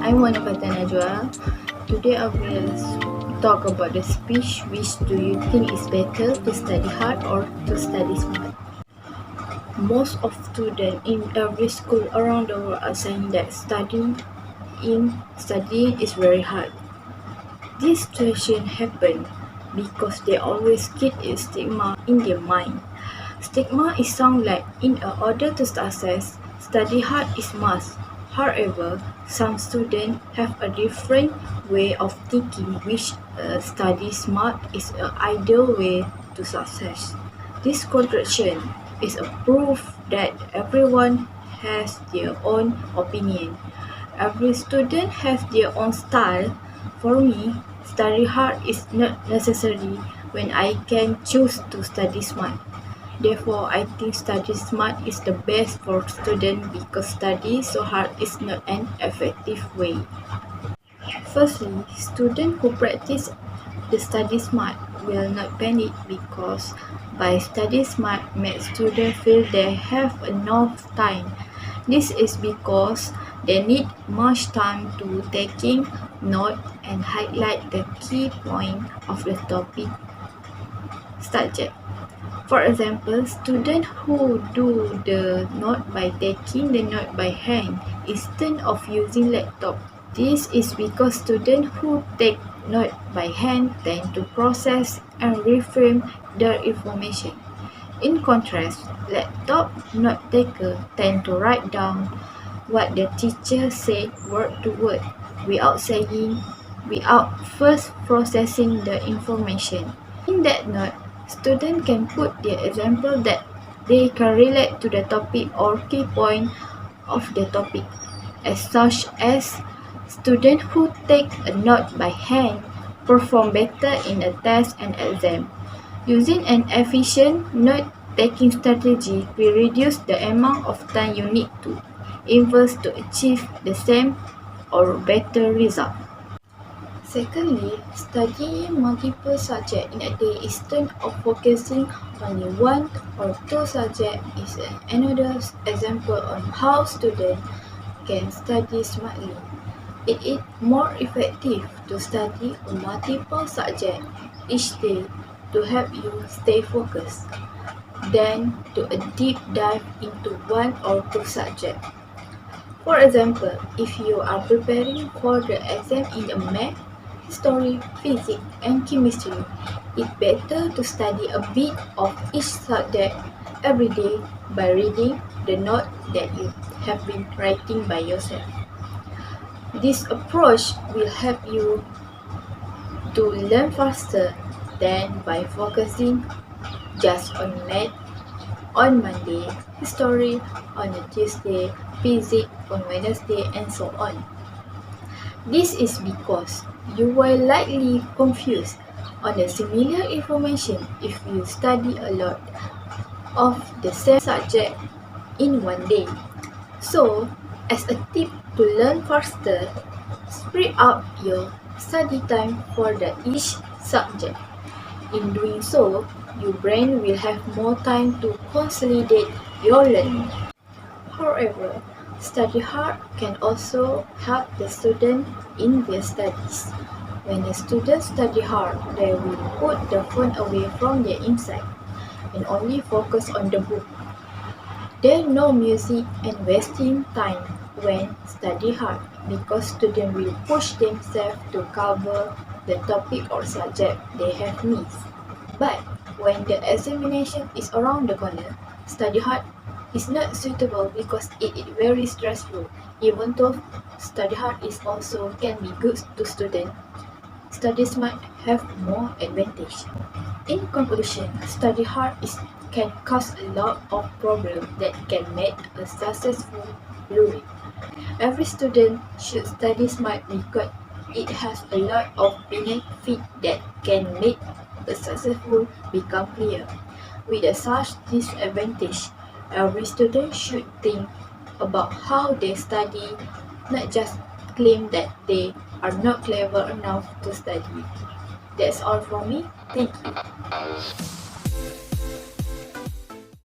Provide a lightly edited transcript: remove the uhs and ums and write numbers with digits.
I'm Wan Nur Fatihah Najwa. Today I will talk about the speech. Which do you think is better, to study hard or to study smart? Most of students in every school around the world are saying that studying is very hard. This situation happens because they always keep a stigma in their mind. Stigma is sound like in order to success, study hard is must. However, some students have a different way of thinking, which study smart is an ideal way to success. This contradiction is a proof that everyone has their own opinion. Every student has their own style. For me, study hard is not necessary when I can choose to study smart. Therefore, I think study smart is the best for students because study so hard is not an effective way. Firstly, students who practice the study smart will not panic because by study smart makes students feel they have enough time. This is because they need much time to taking note and highlight the key point of the topic subject. For example, students who do the note by taking the note by hand instead of using laptop. This is because students who take note by hand tend to process and reframe their information. In contrast, laptop note takers tend to write down what the teacher said word to word without first processing the information. In that note, students can put the example that they can relate to the topic or key point of the topic, as such as students who take a note by hand perform better in a test and exam. Using an efficient note-taking strategy will reduce the amount of time you need to invest to achieve the same or better result. Secondly, studying multiple subjects in a day instead of focusing only one or two subjects is another example on how students can study smartly. It is more effective to study multiple subjects each day to help you stay focused than to a deep dive into one or two subjects. For example, if you are preparing for the exam in math, history, physics, and chemistry, it's better to study a bit of each subject every day by reading the note that you have been writing by yourself. This approach will help you to learn faster than by focusing just on math on Monday, history on a Tuesday, physics on Wednesday, and so on. This is because you will likely confused on the similar information if you study a lot of the same subject in one day. So, as a tip to learn faster, spread out your study time for each subject. In doing so, your brain will have more time to consolidate your learning. However, study hard can also help the student in their studies. When the students study hard, they will put the phone away from their inside and only focus on the book. There no music and wasting time when study hard because students will push themselves to cover the topic or subject they have missed. But when the examination is around the corner, study hard is not suitable because it is very stressful. Even though study hard is also can be good to students, study smart have more advantage. In conclusion, study hard can cause a lot of problems that can make a successful learning. Every student should study smart because it has a lot of benefits that can make a successful become clear. With such disadvantage, every student should think about how they study, not just claim that they are not clever enough to study. That's all from me. Thank you.